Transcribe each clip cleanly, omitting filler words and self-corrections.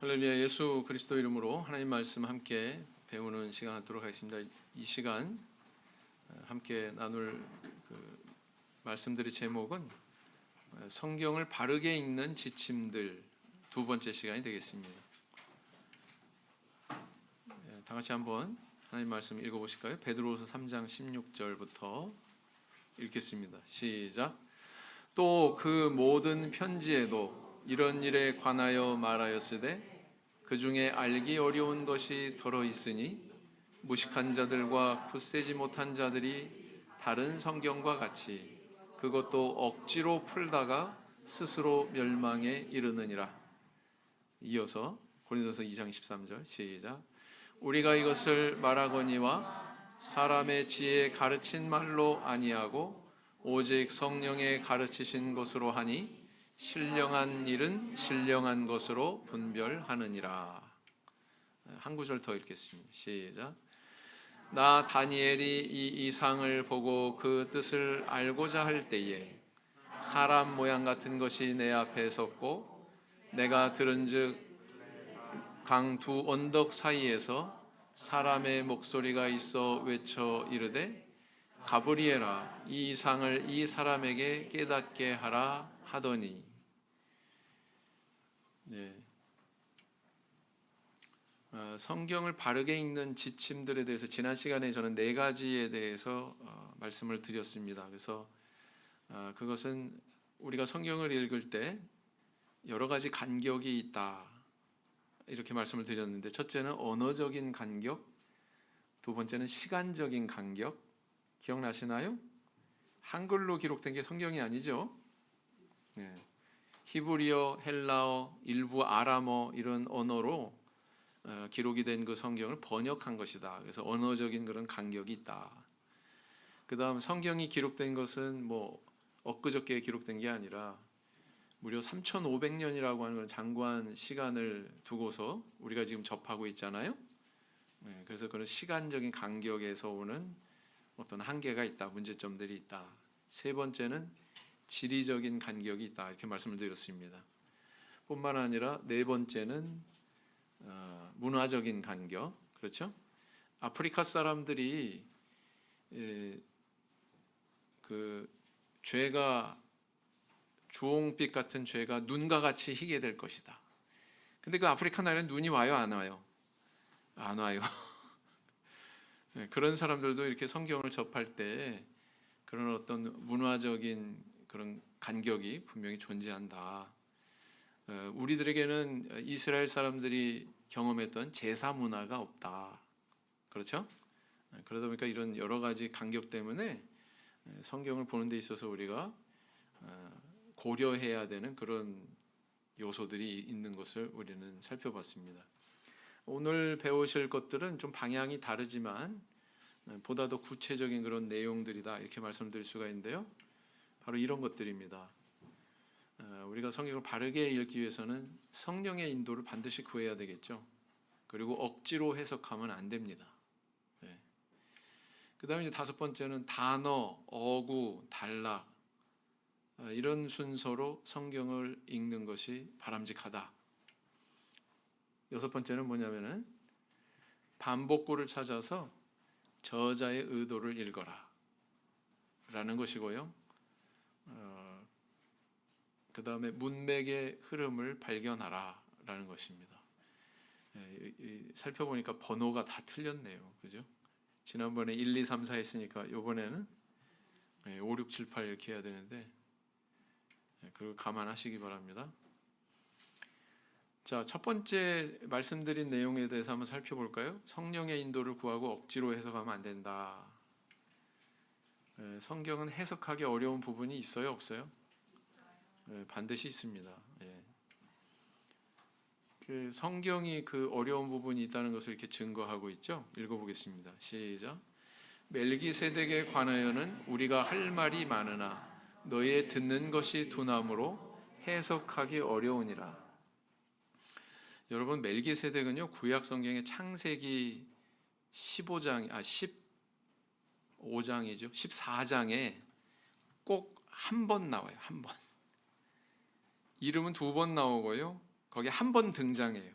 할렐루야. 예수 그리스도 이름으로 하나님 말씀 함께 배우는 시간 갖도록 하겠습니다. 이 시간 함께 나눌 말씀들의 제목은 성경을 바르게 읽는 지침들 두 번째 시간이 되겠습니다. 다 같이 한번 하나님 말씀 읽어보실까요? 베드로후서 3장 16절부터 읽겠습니다. 시작. 또 그 모든 편지에도 이런 일에 관하여 말하였으되 그 중에 알기 어려운 것이 더러 있으니 무식한 자들과 굳세지 못한 자들이 다른 성경과 같이 그것도 억지로 풀다가 스스로 멸망에 이르느니라. 이어서 고린도서 2장 13절 시작. 우리가 이것을 말하거니와 사람의 지혜에 가르친 말로 아니하고 오직 성령의 가르치신 것으로 하니 신령한 일은 신령한 것으로 분별하느니라. 한 구절 더 읽겠습니다. 시작. 나 다니엘이 이 이상을 보고 그 뜻을 알고자 할 때에 사람 모양 같은 것이 내 앞에 섰고 내가 들은즉 강 두 언덕 사이에서 사람의 목소리가 있어 외쳐 이르되 가브리엘아 이 이상을 이 사람에게 깨닫게 하라 하더니. 네. 성경을 바르게 읽는 지침들에 대해서 지난 시간에 저는 네 가지에 대해서 말씀을 드렸습니다. 그래서 그것은 우리가 성경을 읽을 때 여러 가지 간격이 있다 이렇게 말씀을 드렸는데, 첫째는 언어적인 간격, 두 번째는 시간적인 간격. 기억나시나요? 한글로 기록된 게 성경이 아니죠. 네. 히브리어, 헬라어, 일부 아람어 이런 언어로 기록이 된 그 성경을 번역한 것이다. 그래서 언어적인 그런 간격이 있다. 그 다음 성경이 기록된 것은 뭐 엊그저께 기록된 게 아니라 무려 3,500년이라고 하는 그런 장구한 시간을 두고서 우리가 지금 접하고 있잖아요. 그래서 그런 시간적인 간격에서 오는 어떤 한계가 있다, 문제점들이 있다. 세 번째는 지리적인 간격이 있다 이렇게 말씀을 드렸습니다. 뿐만 아니라 네 번째는 문화적인 간격, 그렇죠? 아프리카 사람들이 그 죄가 주홍빛 같은 죄가 눈과 같이 희게 될 것이다. 근데 그 아프리카 나라에 눈이 와요, 안 와요? 안 와요. 그런 사람들도 이렇게 성경을 접할 때 그런 어떤 문화적인 그런 간격이 분명히 존재한다. 우리들에게는 이스라엘 사람들이 경험했던 제사 문화가 없다. 그렇죠? 그러다 보니까 이런 여러 가지 간격 때문에 성경을 보는 데 있어서 우리가 고려해야 되는 그런 요소들이 있는 것을 우리는 살펴봤습니다. 오늘 배우실 것들은 좀 방향이 다르지만 보다 더 구체적인 그런 내용들이다 이렇게 말씀드릴 수가 있는데요. 바로 이런 것들입니다. 우리가 성경을 바르게 읽기 위해서는 성령의 인도를 반드시 구해야 되겠죠. 그리고 억지로 해석하면 안 됩니다. 네. 그 다음에 이제 다섯 번째는 단어, 어구, 단락 이런 순서로 성경을 읽는 것이 바람직하다. 여섯 번째는 뭐냐면은 반복구를 찾아서 저자의 의도를 읽어라 라는 것이고요. 그 다음에 문맥의 흐름을 발견하라 라는 것입니다. 살펴보니까 번호가 다 틀렸네요. 그죠? 지난번에 1, 2, 3, 4 했으니까 이번에는 5, 6, 7, 8 이렇게 해야 되는데 그걸 감안하시기 바랍니다. 자, 첫 번째 말씀드린 내용에 대해서 한번 살펴볼까요? 성령의 인도를 구하고 억지로 해석하면 안 된다. 성경은 해석하기 어려운 부분이 있어요, 없어요? 반드시 있습니다. 그 성경이 그 어려운 부분이 있다는 것을 이렇게 증거하고 있죠. 읽어보겠습니다. 시작. 멜기세덱에 관하여는 우리가 할 말이 많으나 너의 듣는 것이 둔함으로 해석하기 어려우니라. 여러분, 멜기세덱은요 구약 성경의 창세기 15장이죠. 14장에 꼭 한 번 나와요. 한 번. 이름은 두 번 나오고요. 거기에 한 번 등장해요.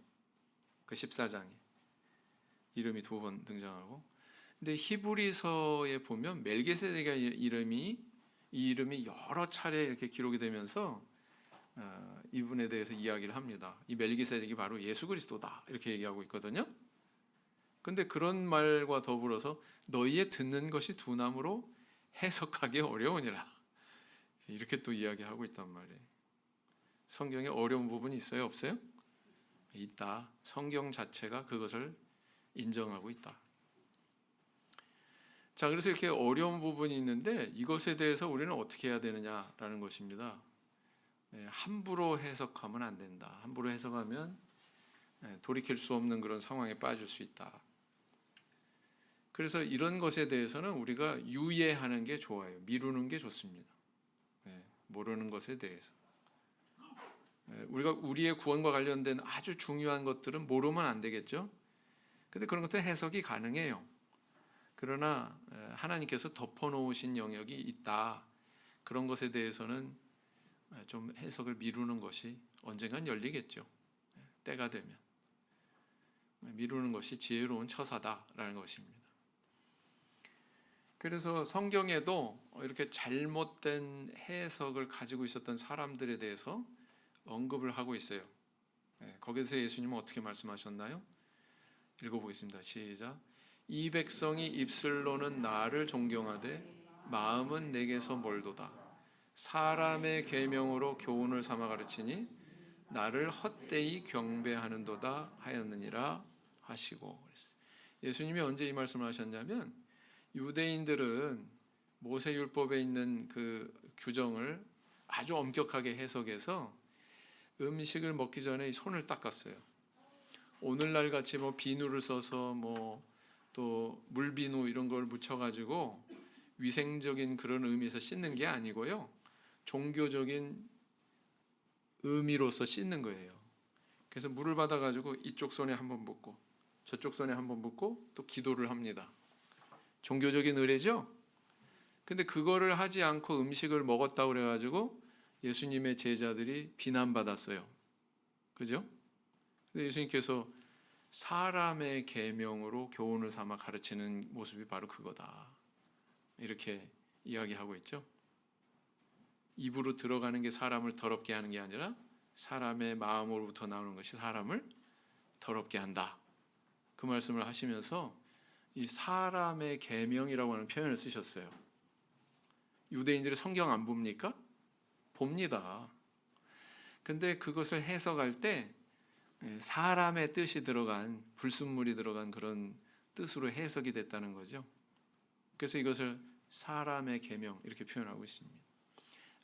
그 14장에 이름이 2번 등장하고, 근데 히브리서에 보면 멜기세덱의 이름이 여러 차례 이렇게 기록이 되면서 이분에 대해서 이야기를 합니다. 이 멜기세덱이 바로 예수 그리스도다 이렇게 얘기하고 있거든요. 근데 그런 말과 더불어서 너희의 듣는 것이 두나무로 해석하기 어려우니라 이렇게 또 이야기하고 있단 말이에요. 성경에 어려운 부분이 있어요? 없어요? 있다. 성경 자체가 그것을 인정하고 있다. 자, 그래서 이렇게 어려운 부분이 있는데 이것에 대해서 우리는 어떻게 해야 되느냐라는 것입니다. 함부로 해석하면 안 된다. 함부로 해석하면 돌이킬 수 없는 그런 상황에 빠질 수 있다. 그래서 이런 것에 대해서는 우리가 유예하는 게 좋아요. 미루는 게 좋습니다. 모르는 것에 대해서. 우리가 우리의 구원과 관련된 아주 중요한 것들은 모르면 안 되겠죠. 근데 그런 것들은 해석이 가능해요. 그러나 하나님께서 덮어놓으신 영역이 있다. 그런 것에 대해서는 좀 해석을 미루는 것이 언젠간 열리겠죠. 때가 되면. 미루는 것이 지혜로운 처사다라는 것입니다. 그래서 성경에도 이렇게 잘못된 해석을 가지고 있었던 사람들에 대해서 언급을 하고 있어요. 거기서 예수님은 어떻게 말씀하셨나요? 읽어보겠습니다. 시작. 이 백성이 입술로는 나를 존경하되 마음은 내게서 멀도다. 사람의 계명으로 교훈을 삼아 가르치니 나를 헛되이 경배하는도다 하였느니라 하시고. 예수님이 언제 이 말씀을 하셨냐면 유대인들은 모세율법에 있는 그 규정을 아주 엄격하게 해석해서 음식을 먹기 전에 손을 닦았어요. 오늘날 같이 뭐 비누를 써서 뭐 또 물비누 이런 걸 묻혀가지고 위생적인 그런 의미에서 씻는 게 아니고요. 종교적인 의미로서 씻는 거예요. 그래서 물을 받아가지고 이쪽 손에 한번 붓고 저쪽 손에 한번 붓고 또 기도를 합니다. 종교적인 의례죠. 근데 그거를 하지 않고 음식을 먹었다고 그래가지고 예수님의 제자들이 비난받았어요. 그죠? 근데 예수님께서 사람의 계명으로 교훈을 삼아 가르치는 모습이 바로 그거다. 이렇게 이야기하고 있죠. 입으로 들어가는 게 사람을 더럽게 하는 게 아니라 사람의 마음으로부터 나오는 것이 사람을 더럽게 한다. 그 말씀을 하시면서 이 사람의 계명이라고 하는 표현을 쓰셨어요. 유대인들이 성경 안 봅니까? 봅니다. 근데 그것을 해석할 때 사람의 뜻이 들어간 불순물이 들어간 그런 뜻으로 해석이 됐다는 거죠. 그래서 이것을 사람의 계명 이렇게 표현하고 있습니다.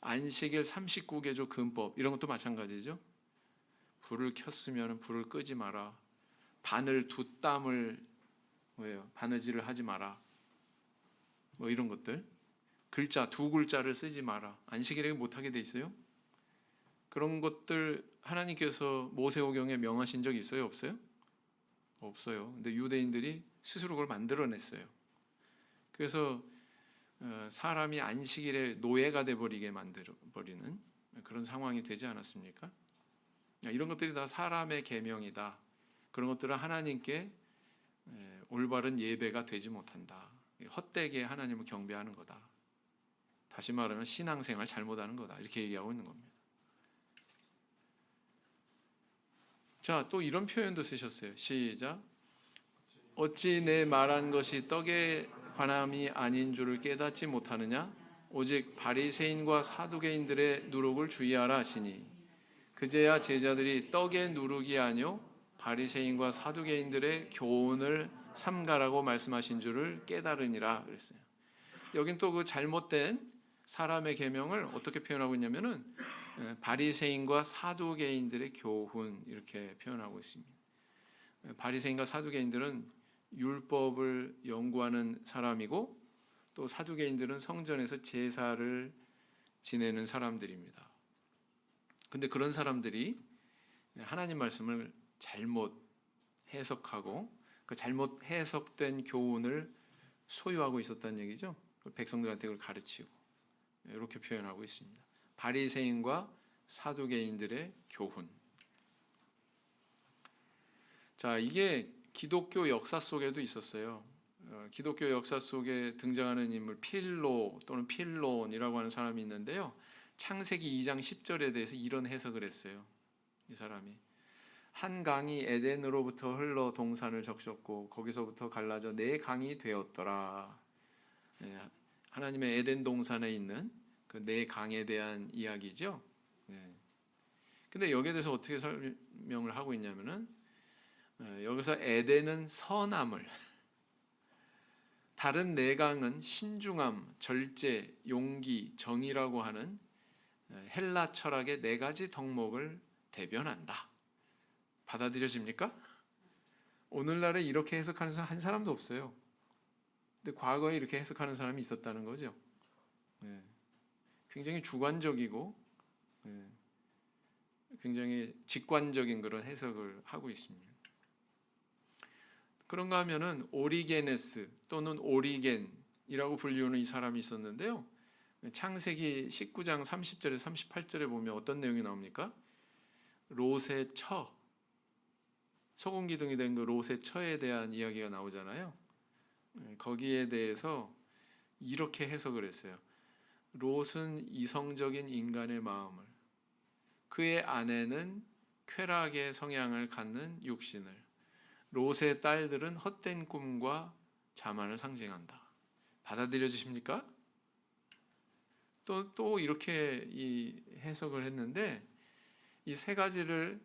안식일 39개조 금법 이런 것도 마찬가지죠. 불을 켰으면 불을 끄지 마라. 바늘 두 땀을 바느질을 하지 마라. 뭐 이런 것들. 글자 두 글자를 쓰지 마라. 안식일에 못하게 돼 있어요. 그런 것들 하나님께서 모세오경에 명하신 적 있어요? 없어요? 없어요. 근데 유대인들이 스스로 그걸 만들어냈어요. 그래서 사람이 안식일에 노예가 돼버리게 만들어버리는 그런 상황이 되지 않았습니까? 이런 것들이 다 사람의 계명이다. 그런 것들은 하나님께 올바른 예배가 되지 못한다. 헛되게 하나님을 경배하는 거다. 다시 말하면 신앙생활 잘못하는 거다. 이렇게 얘기하고 있는 겁니다. 자, 또 이런 표현도 쓰셨어요. 시작. 어찌 내 말한 것이 떡에 관함이 아닌 줄을 깨닫지 못하느냐? 오직 바리새인과 사두개인들의 누룩을 주의하라 하시니 그제야 제자들이 떡의 누룩이 아니요 바리새인과 사두개인들의 교훈을 삼가라고 말씀하신 줄을 깨달으니라 그랬어요. 여긴 또 그 잘못된 사람의 계명을 어떻게 표현하고 있냐면은 바리새인과 사두개인들의 교훈 이렇게 표현하고 있습니다. 바리새인과 사두개인들은 율법을 연구하는 사람이고 또 사두개인들은 성전에서 제사를 지내는 사람들입니다. 근데 그런 사람들이 하나님 말씀을 잘못 해석하고 그 잘못 해석된 교훈을 소유하고 있었다는 얘기죠. 백성들한테 그걸 가르치고 이렇게 표현하고 있습니다. 바리새인과 사두개인들의 교훈. 자, 이게 기독교 역사 속에도 있었어요. 기독교 역사 속에 등장하는 인물 필로 또는 필론이라고 하는 사람이 있는데요. 창세기 2장 10절에 대해서 이런 해석을 했어요. 이 사람이 한 강이 에덴으로부터 흘러 동산을 적셨고 거기서부터 갈라져 네 강이 되었더라. 네, 하나님의 에덴 동산에 있는 그 네 강에 대한 이야기죠. 네. 근데 여기에 대해서 어떻게 설명을 하고 있냐면은 여기서 에덴은 선함을, 다른 네 강은 신중함, 절제, 용기, 정의라고 하는 헬라 철학의 네 가지 덕목을 대변한다. 받아들여집니까? 오늘날에 이렇게 해석하는 사람 한 사람도 없어요. 근데 과거에 이렇게 해석하는 사람이 있었다는 거죠. 굉장히 주관적이고 굉장히 직관적인 그런 해석을 하고 있습니다. 그런가 하면은 오리게네스 또는 오리겐이라고 불리우는 이 사람이 있었는데요. 창세기 19장 30절에 38절에 보면 어떤 내용이 나옵니까? 롯의 처, 소금 기둥이 된 그 롯의 처에 대한 이야기가 나오잖아요. 거기에 대해서 이렇게 해석을 했어요. 롯은 이성적인 인간의 마음을, 그의 아내는 쾌락의 성향을 갖는 육신을, 롯의 딸들은 헛된 꿈과 자만을 상징한다. 받아들여 주십니까? 또 이렇게 이 해석을 했는데 이 세 가지를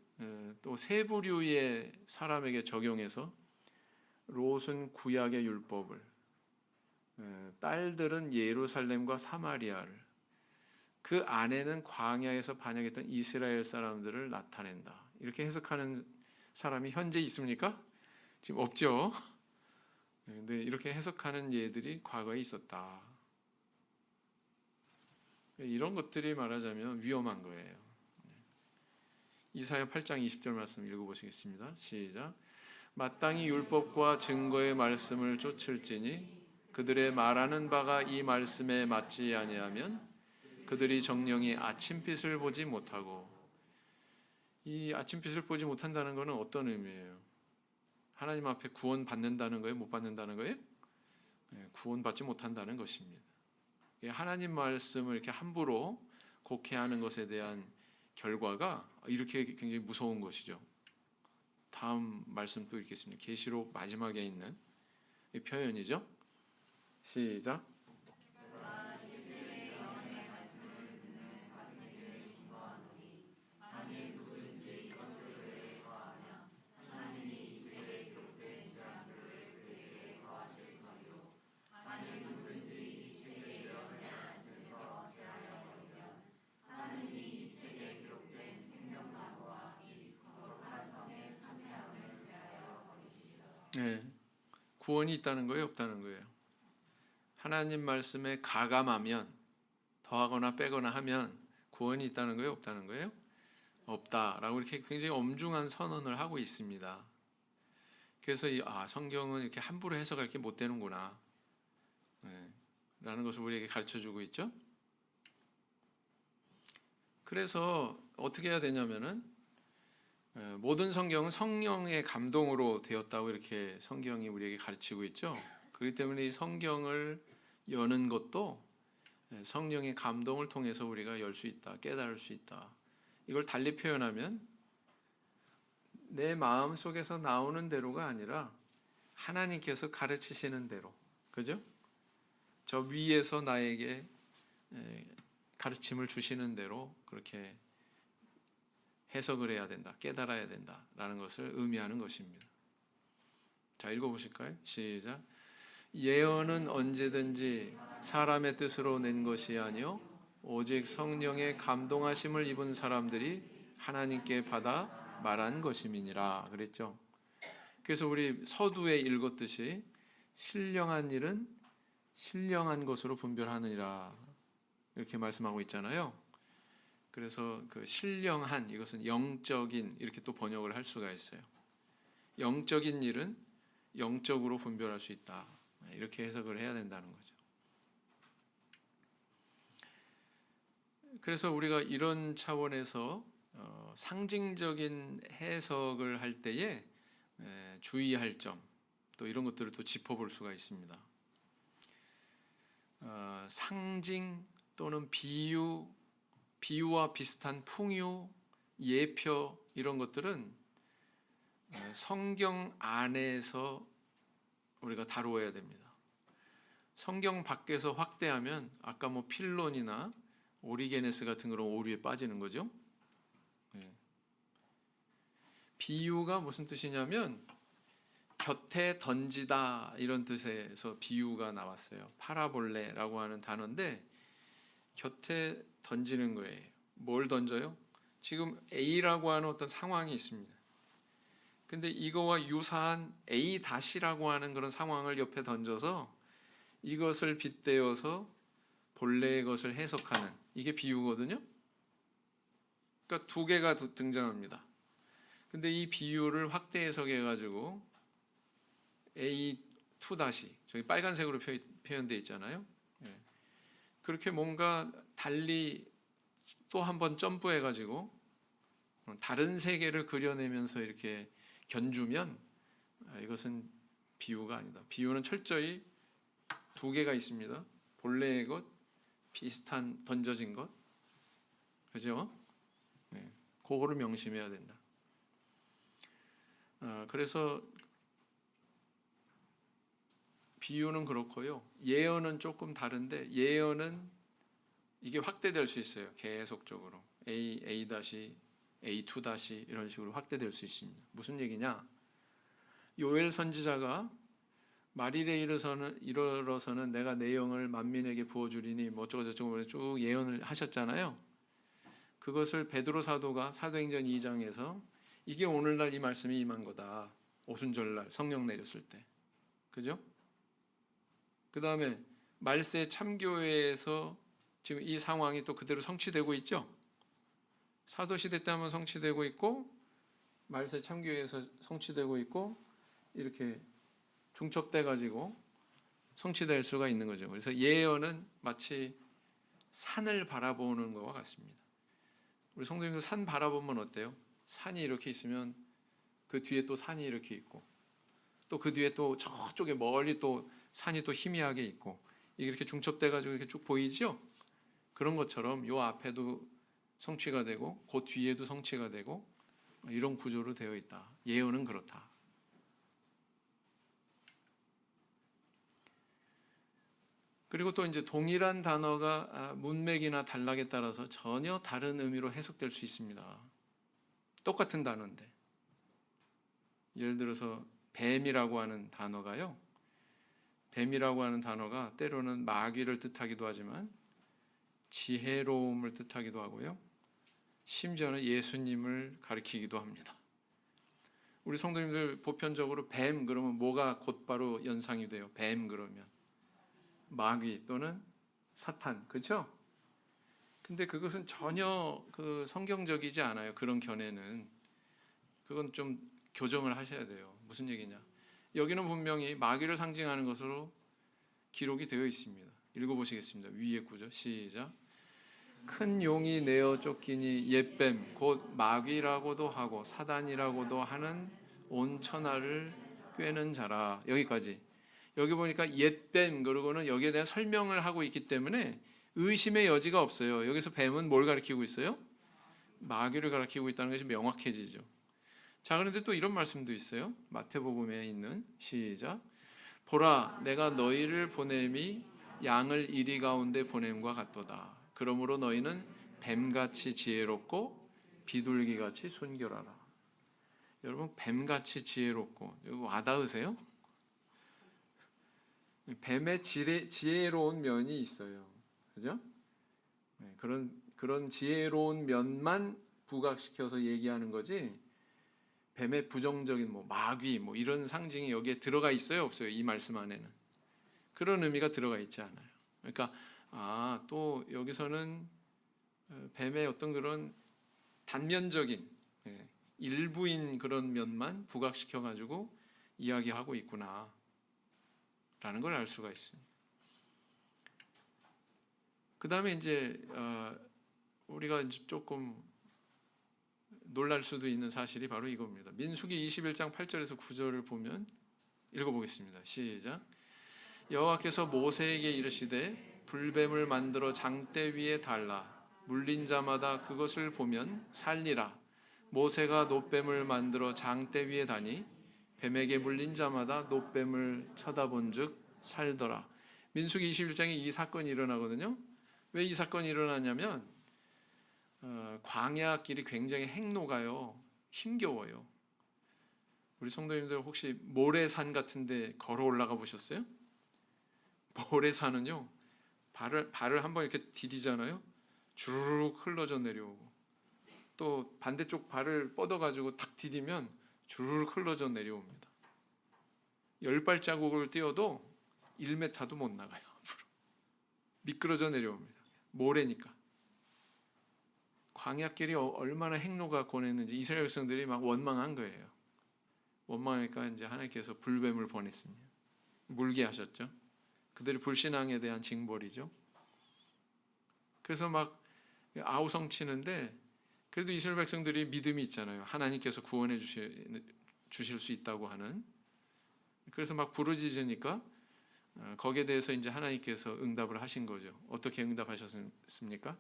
또 세 부류의 사람에게 적용해서 롯은 구약의 율법을, 딸들은 예루살렘과 사마리아를, 그 아내는 광야에서 반역했던 이스라엘 사람들을 나타낸다. 이렇게 해석하는 사람이 현재 있습니까? 지금 없죠. 근데 이렇게 해석하는 예들이 과거에 있었다. 이런 것들이 말하자면 위험한 거예요. 이사야 8장 20절 말씀 읽어보시겠습니다. 시작. 마땅히 율법과 증거의 말씀을 쫓을지니 그들의 말하는 바가 이 말씀에 맞지 아니하면 그들이 정령이 아침빛을 보지 못하고. 이 아침빛을 보지 못한다는 것은 어떤 의미예요? 하나님 앞에 구원 받는다는 거예요? 못 받는다는 거예요? 구원 받지 못한다는 것입니다. 하나님 말씀을 이렇게 함부로 곡해하는 것에 대한 결과가 이렇게 굉장히 무서운 것이죠. 다음 말씀 또 읽겠습니다. 계시록 마지막에 있는 이 표현이죠. 시작. 네, 구원이 있다는 거예요, 없다는 거예요? 하나님 말씀에 가감하면, 더하거나 빼거나 하면 구원이 있다는 거예요, 없다는 거예요? 없다라고 이렇게 굉장히 엄중한 선언을 하고 있습니다. 그래서 성경은 이렇게 함부로 해석할 게 못 되는구나, 라는 것을 우리에게 가르쳐주고 있죠. 그래서 어떻게 해야 되냐면은 모든 성경은 성령의 감동으로 되었다고 이렇게 성경이 우리에게 가르치고 있죠. 그렇기 때문에 이 성경을 여는 것도 성령의 감동을 통해서 우리가 열 수 있다, 깨달을 수 있다. 이걸 달리 표현하면 내 마음 속에서 나오는 대로가 아니라 하나님께서 가르치시는 대로, 그죠? 저 위에서 나에게 가르침을 주시는 대로 그렇게 해석을 해야 된다, 깨달아야 된다라는 것을 의미하는 것입니다. 자, 읽어보실까요? 시작. 예언은 언제든지 사람의 뜻으로 낸 것이 아니요 오직 성령의 감동하심을 입은 사람들이 하나님께 받아 말한 것임이니라 그랬죠. 그래서 우리 서두에 읽었듯이 신령한 일은 신령한 것으로 분별하느니라 이렇게 말씀하고 있잖아요. 그래서 그 신령한, 이것은 영적인, 이렇게 또 번역을 할 수가 있어요. 영적인 일은 영적으로 분별할 수 있다, 이렇게 해석을 해야 된다는 거죠. 그래서 우리가 이런 차원에서 상징적인 해석을 할 때에 주의할 점, 또 이런 것들을 또 짚어볼 수가 있습니다. 상징 또는 비유와 비슷한 풍요, 예표 이런 것들은 성경 안에서 우리가 다루어야 됩니다. 성경 밖에서 확대하면 아까 뭐 필론이나 오리게네스 같은 그런 오류에 빠지는 거죠. 비유가 무슨 뜻이냐면 곁에 던지다 이런 뜻에서 비유가 나왔어요. 파라볼레라고 하는 단어인데 곁에 던지는 거예요. 뭘 던져요? 지금 A라고 하는 어떤 상황이 있습니다. 근데 이거와 유사한 A-라고 하는 그런 상황을 옆에 던져서 이것을 빗대어서 본래의 것을 해석하는 이게 비유거든요. 그러니까 두 개가 등장합니다. 근데 이 비유를 확대 해석해 가지고 A2- 저기 빨간색으로 표현되어 있잖아요. 그렇게 뭔가 달리 또 한 번 점프해 가지고 다른 세계를 그려내면서 이렇게 견주면 이것은 비유가 아니다. 비유는 철저히 두 개가 있습니다. 본래의 것, 비슷한 던져진 것, 그죠? 그거를 명심해야 된다. 그래서 비유는 그렇고요. 예언은 조금 다른데 예언은 이게 확대될 수 있어요. 계속적으로 A, A-, 이런 식으로 확대될 수 있습니다. 무슨 얘기냐? 요엘 선지자가 말일에 이르러서는 내가 내 영을 만민에게 부어주리니 뭐 어쩌고저쩌고 쭉 예언을 하셨잖아요. 그것을 베드로 사도가 사도행전 2장에서 이게 오늘날 이 말씀이 임한 거다. 오순절날 성령 내렸을 때. 그죠? 그 다음에 말세 참교회에서 지금 이 상황이 또 그대로 성취되고 있죠. 사도시대 때 하면 성취되고 있고 말세 참교회에서 성취되고 있고 이렇게 중첩돼 가지고 성취될 수가 있는 거죠. 그래서 예언은 마치 산을 바라보는 것과 같습니다. 우리 성도님들 산 바라보면 어때요? 산이 이렇게 있으면 그 뒤에 또 산이 이렇게 있고 또 그 뒤에 또 저쪽에 멀리 또 산이 또 희미하게 있고 이게 이렇게 중첩돼 가지고 이렇게 쭉 보이죠? 그런 것처럼 요 앞에도 성취가 되고 그 뒤에도 성취가 되고 이런 구조로 되어 있다. 예언은 그렇다. 그리고 또 이제 동일한 단어가 문맥이나 단락에 따라서 전혀 다른 의미로 해석될 수 있습니다. 똑같은 단어인데 예를 들어서 뱀이라고 하는 단어가요. 뱀이라고 하는 단어가 때로는 마귀를 뜻하기도 하지만 지혜로움을 뜻하기도 하고요. 심지어는 예수님을 가리키기도 합니다. 우리 성도님들 보편적으로 뱀 그러면 뭐가 곧바로 연상이 돼요? 뱀 그러면 마귀 또는 사탄, 그렇죠? 근데 그것은 전혀 그 성경적이지 않아요. 그런 견해는 그건 좀 교정을 하셔야 돼요. 무슨 얘기냐? 여기는 분명히 마귀를 상징하는 것으로 기록이 되어 있습니다. 읽어보시겠습니다. 위에 구절 시작. 큰 용이 내어 쫓기니 옛뱀 곧 마귀라고도 하고 사단이라고도 하는 온 천하를 꿰는 자라. 여기까지. 여기 보니까 옛뱀 그러고는 여기에 대한 설명을 하고 있기 때문에 의심의 여지가 없어요. 여기서 뱀은 뭘 가리키고 있어요? 마귀를 가리키고 있다는 것이 명확해지죠. 자, 그런데 또 이런 말씀도 있어요. 마태복음에 있는 시작. 보라, 내가 너희를 보냄이 양을 이리 가운데 보냄과 같도다. 그러므로 너희는 뱀같이 지혜롭고 비둘기같이 순결하라. 여러분, 뱀같이 지혜롭고 이거 와닿으세요? 뱀의 지혜로운 면이 있어요. 그죠? 그런 지혜로운 면만 부각시켜서 얘기하는 거지. 뱀의 부정적인 뭐 마귀 뭐 이런 상징이 여기에 들어가 있어요, 없어요? 이 말씀 안에는 그런 의미가 들어가 있지 않아요. 그러니까 또 여기서는 뱀의 어떤 그런 단면적인 일부인 그런 면만 부각시켜 가지고 이야기하고 있구나. 라는 걸 알 수가 있습니다. 그 다음에 이제 우리가 이제 조금 놀랄 수도 있는 사실이 바로 이겁니다. 민수기 21장 8절에서 9절을 보면 읽어보겠습니다. 시작. 여호와께서 모세에게 이르시되 불뱀을 만들어 장대 위에 달라 물린 자마다 그것을 보면 살리라. 모세가 놋뱀을 만들어 장대 위에 다니 뱀에게 물린 자마다 놋뱀을 쳐다본즉 살더라. 민수기 21장에 이 사건이 일어나거든요. 왜 이 사건이 일어나냐면 광야길이 굉장히 행로가요. 힘겨워요. 우리 성도님들 혹시 모래산 같은데 걸어 올라가 보셨어요? 모래산은요, 발을 한번 이렇게 디디잖아요. 주르륵 흘러져 내려오고, 또 반대쪽 발을 뻗어가지고 탁 디디면 주르륵 흘러져 내려옵니다. 10발자국을 뛰어도 1m도 못 나가요. 앞으로 미끄러져 내려옵니다. 모래니까. 광야길이 얼마나 행로가 권했는지 이스라엘 백성들이 막 원망한 거예요. 원망하니까 이제 하나님께서 불뱀을 보냈습니다. 물게 하셨죠. 그들의 불신앙에 대한 징벌이죠. 그래서 막 아우성치는데 그래도 이스라엘 백성들이 믿음이 있잖아요. 하나님께서 구원해 주실 수 있다고 하는. 그래서 막 부르짖으니까 거기에 대해서 이제 하나님께서 응답을 하신 거죠. 어떻게 응답하셨습니까?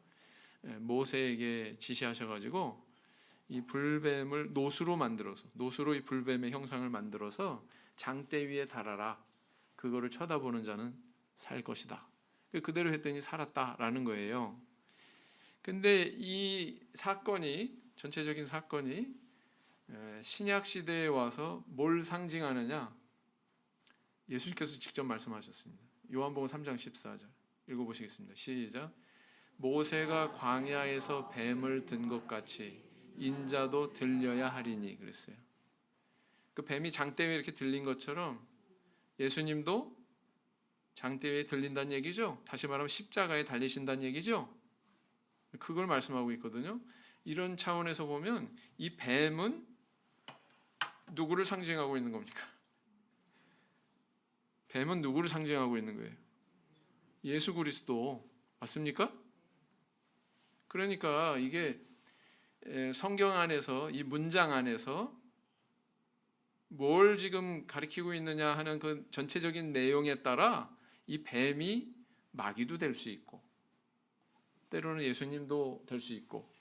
모세에게 지시하셔가지고 이 불뱀을 노수로 이 불뱀의 형상을 만들어서 장대 위에 달아라. 그거를 쳐다보는 자는 살 것이다. 그대로 했더니 살았다라는 거예요. 근데 이 사건이, 전체적인 사건이 신약 시대에 와서 뭘 상징하느냐? 예수님께서 직접 말씀하셨습니다. 요한복음 3장 14절 읽어보시겠습니다. 시작. 모세가 광야에서 뱀을 든 것 같이 인자도 들려야 하리니 그랬어요. 그 뱀이 장대 위에 이렇게 들린 것처럼 예수님도 장대 위에 들린다는 얘기죠. 다시 말하면 십자가에 달리신다는 얘기죠. 그걸 말씀하고 있거든요. 이런 차원에서 보면 이 뱀은 누구를 상징하고 있는 겁니까? 뱀은 누구를 상징하고 있는 거예요? 예수 그리스도 맞습니까? 그러니까 이게 성경 안에서, 이 문장 안에서 뭘 지금 가리키고 있느냐 하는 그 전체적인 내용에 따라 이 뱀이 마귀도 될 수 있고 때로는 예수님도 될 수 있고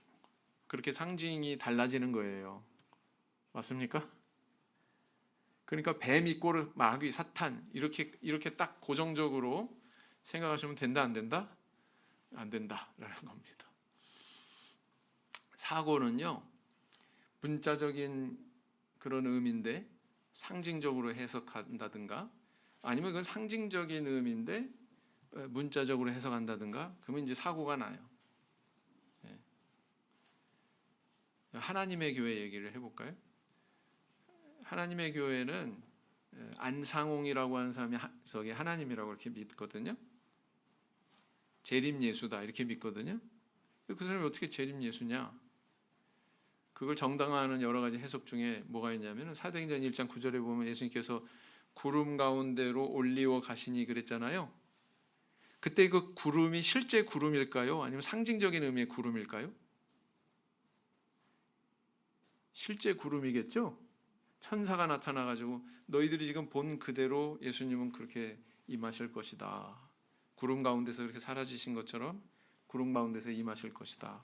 그렇게 상징이 달라지는 거예요. 맞습니까? 그러니까 뱀 이꼬르 마귀 사탄 이렇게 딱 고정적으로 생각하시면 된다 안 된다? 안 된다라는 겁니다. 사고는요, 문자적인 그런 의미인데 상징적으로 해석한다든가 아니면 그건 상징적인 의미인데 문자적으로 해석한다든가 그러면 이제 사고가 나요. 하나님의 교회 얘기를 해볼까요? 하나님의 교회는 안상홍이라고 하는 사람이 저기 하나님이라고 이렇게 믿거든요. 재림 예수다 이렇게 믿거든요. 그 사람이 어떻게 재림 예수냐? 그걸 정당화하는 여러 가지 해석 중에 뭐가 있냐면 사도행전 1장 9절에 보면 예수님께서 구름 가운데로 올리워 가시니 그랬잖아요. 그때 그 구름이 실제 구름일까요? 아니면 상징적인 의미의 구름일까요? 실제 구름이겠죠? 천사가 나타나가지고 너희들이 지금 본 그대로 예수님은 그렇게 임하실 것이다. 구름 가운데서 그렇게 사라지신 것처럼 구름 가운데서 임하실 것이다.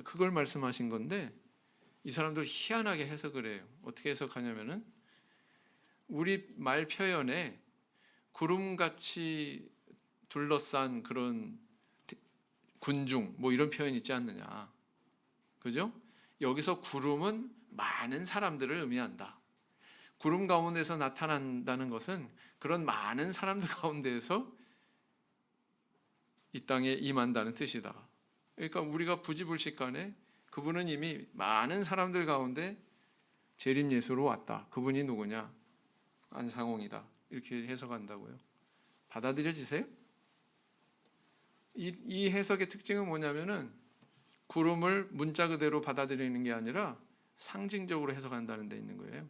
그걸 말씀하신 건데 이 사람들 희한하게 해석을 해요. 어떻게 해석하냐면은 우리 말 표현에 구름같이 둘러싼 그런 군중 뭐 이런 표현 있지 않느냐. 그죠? 여기서 구름은 많은 사람들을 의미한다. 구름 가운데서 나타난다는 것은 그런 많은 사람들 가운데에서 이 땅에 임한다는 뜻이다. 그러니까 우리가 부지불식간에 그분은 이미 많은 사람들 가운데 재림 예수로 왔다. 그분이 누구냐? 안상홍이다. 이렇게 해석한다고요. 받아들여지세요? 이 해석의 특징은 뭐냐면은 구름을 문자 그대로 받아들이는 게 아니라 상징적으로 해석한다는 데 있는 거예요.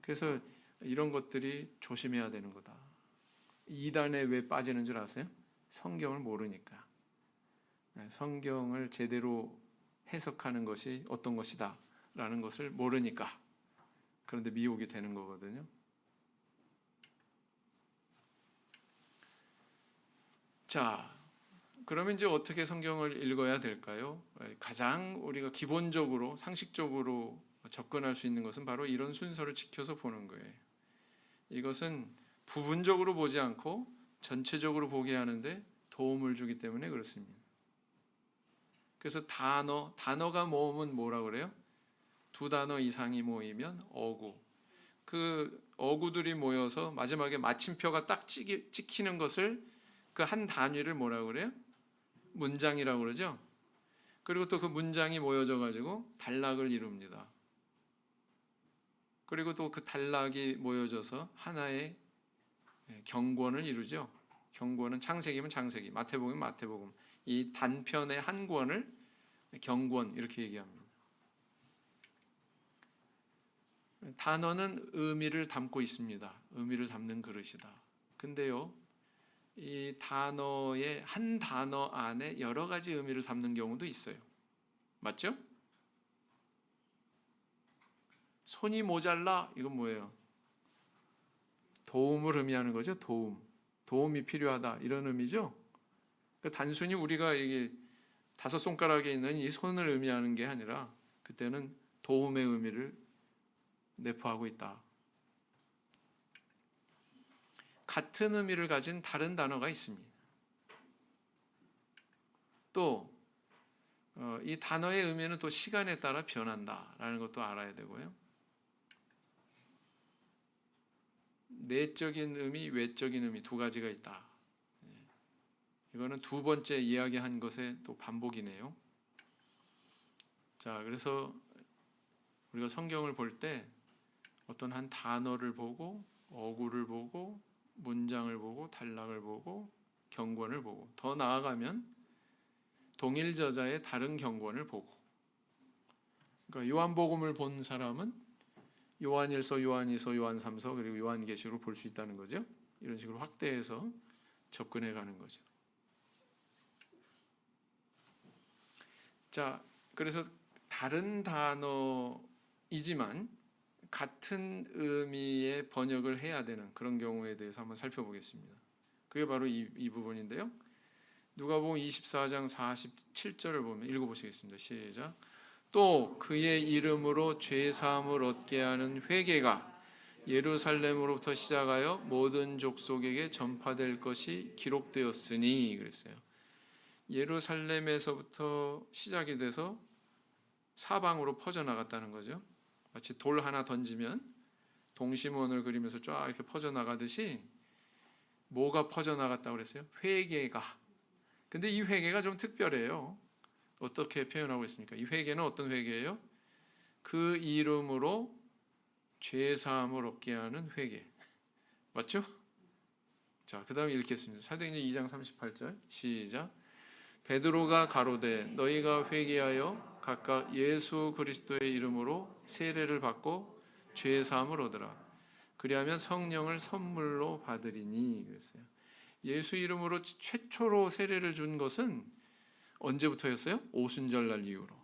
그래서 이런 것들이 조심해야 되는 거다. 이단에 왜 빠지는 줄 아세요? 성경을 모르니까. 성경을 제대로 해석하는 것이 어떤 것이다 라는 것을 모르니까 그런데 미혹이 되는 거거든요. 자, 그러면 이제 어떻게 성경을 읽어야 될까요? 가장 우리가 기본적으로 상식적으로 접근할 수 있는 것은 바로 이런 순서를 지켜서 보는 거예요. 이것은 부분적으로 보지 않고 전체적으로 보게 하는데 도움을 주기 때문에 그렇습니다. 그래서 단어가 모으면 뭐라 그래요? 두 단어 이상이 모이면 어구. 그 어구들이 모여서 마지막에 마침표가 딱 찍히는 것을 그 한 단위를 뭐라 그래요? 문장이라고 그러죠. 그리고 또 그 문장이 모여져 가지고 단락을 이룹니다. 그리고 또 그 단락이 모여져서 하나의 경권을 이루죠. 경권은 창세기면 창세기, 마태복음은 마태복음. 이 단편의 한 권을 경권 이렇게 얘기합니다. 단어는 의미를 담고 있습니다. 의미를 담는 그릇이다. 근데요, 이 단어의 한 단어 안에 여러 가지 의미를 담는 경우도 있어요. 맞죠? 손이 모자라 이건 뭐예요? 도움을 의미하는 거죠. 도움이 필요하다 이런 의미죠. 그러니까 단순히 우리가 이게 다섯 손가락에 있는 이 손을 의미하는 게 아니라 그때는 도움의 의미를 내포하고 있다. 같은 의미를 가진 다른 단어가 있습니다. 또 이 단어의 의미는 또 시간에 따라 변한다라는 것도 알아야 되고요. 내적인 의미, 외적인 의미 두 가지가 있다. 이거는 두 번째 이야기한 것의 또 반복이네요. 자, 그래서 우리가 성경을 볼 때 어떤 한 단어를 보고 어구를 보고 문장을 보고 단락을 보고 경권을 보고 더 나아가면 동일 저자의 다른 경권을 보고 그러니까 요한복음을 본 사람은 요한일서, 요한이서, 요한삼서 그리고 요한계시로 볼 수 있다는 거죠. 이런 식으로 확대해서 접근해 가는 거죠. 자, 그래서 다른 단어이지만 같은 의미의 번역을 해야 되는 그런 경우에 대해서 한번 살펴보겠습니다. 그게 바로 이 부분인데요. 누가복음 24장 47절을 보면 읽어보시겠습니다. 시작. 또 그의 이름으로 죄 사함을 얻게 하는 회개가 예루살렘으로부터 시작하여 모든 족속에게 전파될 것이 기록되었으니 그랬어요. 예루살렘에서부터 시작이 돼서 사방으로 퍼져나갔다는 거죠. 마치 돌 하나 던지면 동심원을 그리면서 쫙 이렇게 퍼져나가듯이 뭐가 퍼져나갔다고 그랬어요? 회개가. 근데 이 회개가 좀 특별해요. 어떻게 표현하고 있습니까? 이 회개는 어떤 회개예요? 그 이름으로 죄 사함을 얻게 하는 회개. 맞죠? 자, 그 다음에 읽겠습니다. 사도행전 2장 38절 시작. 베드로가 가로되 너희가 회개하여 각각 예수 그리스도의 이름으로 세례를 받고 죄 사함을 얻으라. 그리하면 성령을 선물로 받으리니 그랬어요. 예수 이름으로 최초로 세례를 준 것은 언제부터였어요? 오순절날 이후로.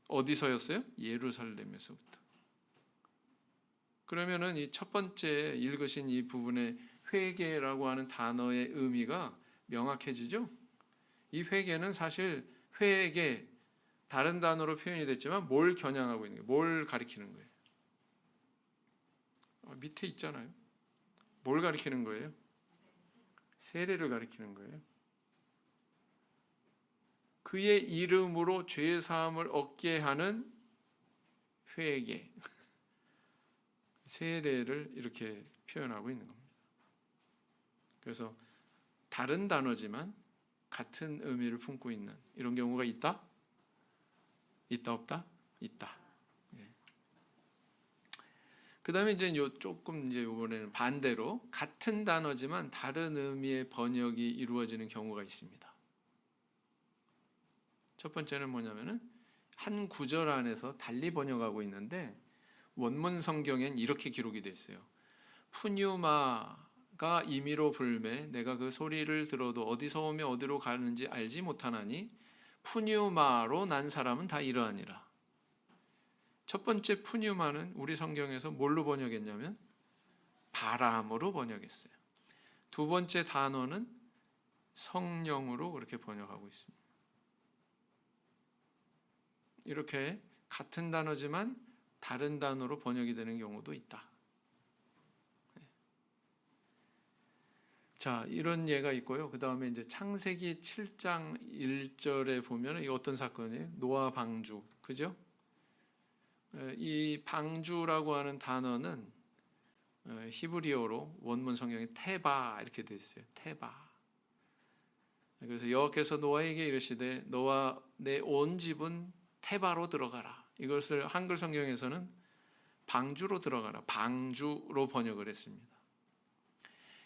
어디서였어요? 예루살렘에서부터. 그러면은 이 첫 번째 읽으신 이 부분의 회개라고 하는 단어의 의미가 명확해지죠? 이 회개는 사실 회개 다른 단어로 표현이 됐지만 뭘 겨냥하고 있는 거예요? 뭘 가리키는 거예요? 밑에 있잖아요. 뭘 가리키는 거예요? 세례를 가리키는 거예요. 그의 이름으로 죄 사함을 얻게 하는 회개, 세례를 이렇게 표현하고 있는 겁니다. 그래서 다른 단어지만 같은 의미를 품고 있는 이런 경우가 있다? 있다 없다? 있다. 그다음에 이제 조금 이제 이번에는 반대로 같은 단어지만 다른 의미의 번역이 이루어지는 경우가 있습니다. 첫 번째는 뭐냐면은 한 구절 안에서 달리 번역하고 있는데 원문 성경엔 이렇게 기록이 돼 있어요. 푸뉴마가 임의로 불매 내가 그 소리를 들어도 어디서 오며 어디로 가는지 알지 못하나니 푸뉴마로 난 사람은 다 이러하니라. 첫 번째 푸뉴마는 우리 성경에서 뭘로 번역했냐면 바람으로 번역했어요. 두 번째 단어는 성령으로 그렇게 번역하고 있습니다. 이렇게 같은 단어지만 다른 단어로 번역이 되는 경우도 있다. 자, 이런 예가 있고요. 그 다음에 이제 창세기 7장 1절에 보면 이 어떤 사건이에요? 노아 방주, 그죠? 이 방주라고 하는 단어는 히브리어로 원문 성경에 테바 이렇게 돼 있어요. 테바. 그래서 여호와께서 노아에게 이르시되 너와 내 온 집은 테바로 들어가라. 이것을 한글 성경에서는 방주로 들어가라. 방주로 번역을 했습니다.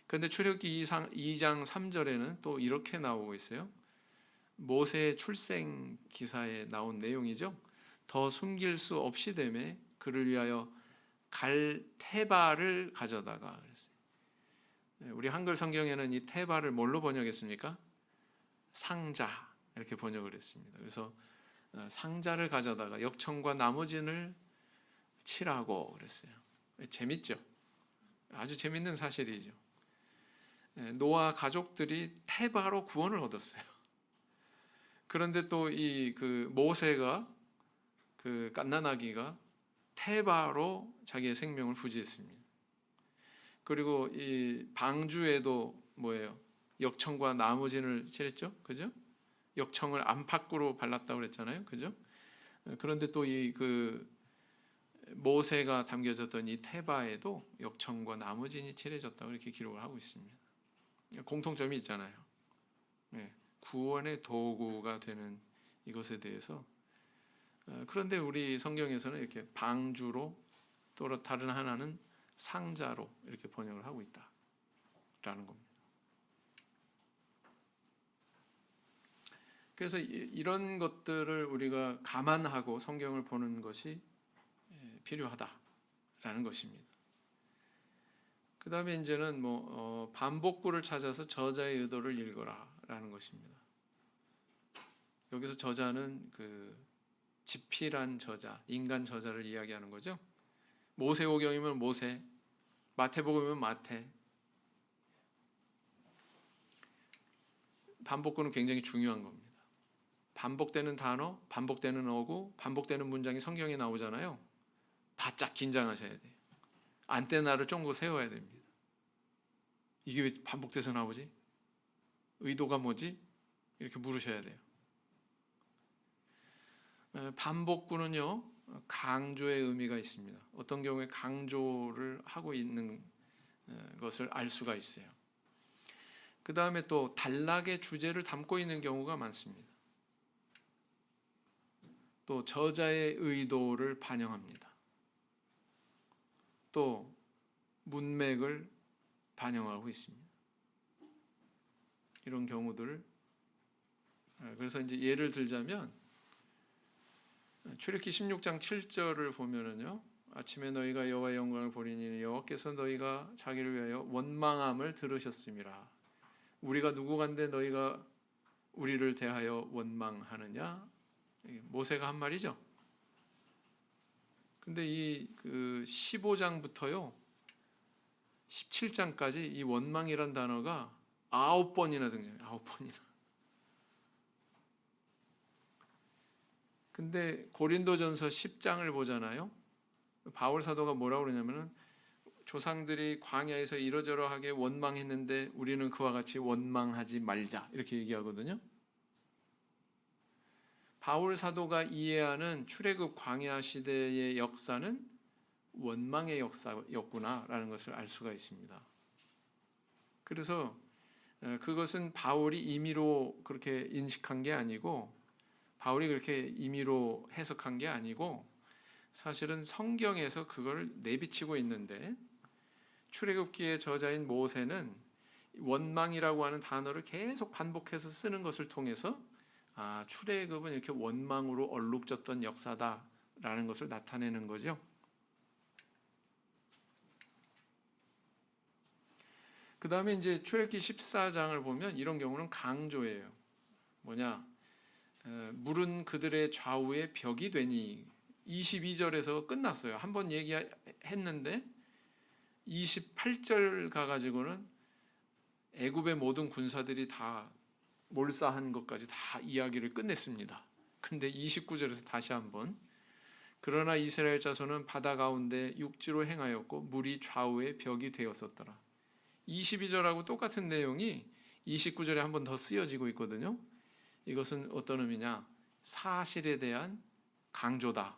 그런데 출애굽기 2장 3절에는 또 이렇게 나오고 있어요. 모세의 출생 기사에 나온 내용이죠. 더 숨길 수 없이 되매 그를 위하여 갈 테바를 가져다가 그랬어요. 우리 한글 성경에는 이 테바를 뭘로 번역했습니까? 상자 이렇게 번역을 했습니다. 그래서 상자를 가져다가 역청과 나무진을 칠하고 그랬어요. 재밌죠? 아주 재밌는 사실이죠. 노아 가족들이 테바로 구원을 얻었어요. 그런데 또 이 그 모세가 그 갓난아기가 테바로 자기의 생명을 부지했습니다. 그리고 이 방주에도 뭐예요? 역청과 나무진을 칠했죠, 그죠? 역청을 안팎으로 발랐다고 그랬잖아요, 그죠? 그런데 또 이 그 모세가 담겨졌던 이 테바에도 역청과 나무진이 칠해졌다고 이렇게 기록을 하고 있습니다. 공통점이 있잖아요. 구원의 도구가 되는 이것에 대해서. 그런데 우리 성경에서는 이렇게 방주로 또 다른 하나는 상자로 이렇게 번역을 하고 있다라는 겁니다. 그래서 이런 것들을 우리가 감안하고 성경을 보는 것이 필요하다라는 것입니다. 그 다음에 이제는 반복구를 찾아서 저자의 의도를 읽어라라는 것입니다. 여기서 저자는 그 지필한 저자, 인간 저자를 이야기하는 거죠. 모세오경이면 모세, 마태복음이면 마태. 반복구는 굉장히 중요한 겁니다. 반복되는 단어, 반복되는 어구, 반복되는 문장이 성경에 나오잖아요. 바짝 긴장하셔야 돼요. 안테나를 쫑긋 세워야 됩니다. 이게 왜 반복돼서 나오지? 의도가 뭐지? 이렇게 물으셔야 돼요. 반복구는요, 강조의 의미가 있습니다. 어떤 경우에 강조를 하고 있는 것을 알 수가 있어요. 그 다음에 또 단락의 주제를 담고 있는 경우가 많습니다. 또 저자의 의도를 반영합니다. 또 문맥을 반영하고 있습니다. 이런 경우들. 그래서 이제 예를 들자면 출애굽기 16장 7절을 보면은요. 아침에 너희가 여호와의 영광을 보리니 여호와께서 너희가 자기를 위하여 원망함을 들으셨음이라. 우리가 누구간데 너희가 우리를 대하여 원망하느냐? 모세가 한 말이죠. 근데 이 그 15장부터요. 17장까지 이 원망이란 단어가 9번이나 등장해요. 9번이나. 근데 고린도전서 10장을 보잖아요. 바울 사도가 뭐라고 그러냐면은 조상들이 광야에서 이러저러하게 원망했는데 우리는 그와 같이 원망하지 말자. 이렇게 얘기하거든요. 바울 사도가 이해하는 출애굽 광야 시대의 역사는 원망의 역사였구나라는 것을 알 수가 있습니다. 그래서 그것은 바울이 임의로 그렇게 인식한 게 아니고 바울이 그렇게 임의로 해석한 게 아니고 사실은 성경에서 그걸 내비치고 있는데 출애굽기의 저자인 모세는 원망이라고 하는 단어를 계속 반복해서 쓰는 것을 통해서 출애굽은 이렇게 원망으로 얼룩졌던 역사다라는 것을 나타내는 거죠. 그 다음에 이제 출애굽기 14장을 보면 이런 경우는 강조예요. 뭐냐? 물은 그들의 좌우에 벽이 되니 22절에서 끝났어요. 한번 얘기했는데 28절 가가지고는 애굽의 모든 군사들이 다 몰사한 것까지 다 이야기를 끝냈습니다. 근데 29절에서 다시 한번 그러나 이스라엘 자손은 바다 가운데 육지로 행하였고 물이 좌우에 벽이 되었었더라. 22절하고 똑같은 내용이 29절에 한 번 더 쓰여지고 있거든요. 이것은 어떤 의미냐? 사실에 대한 강조다.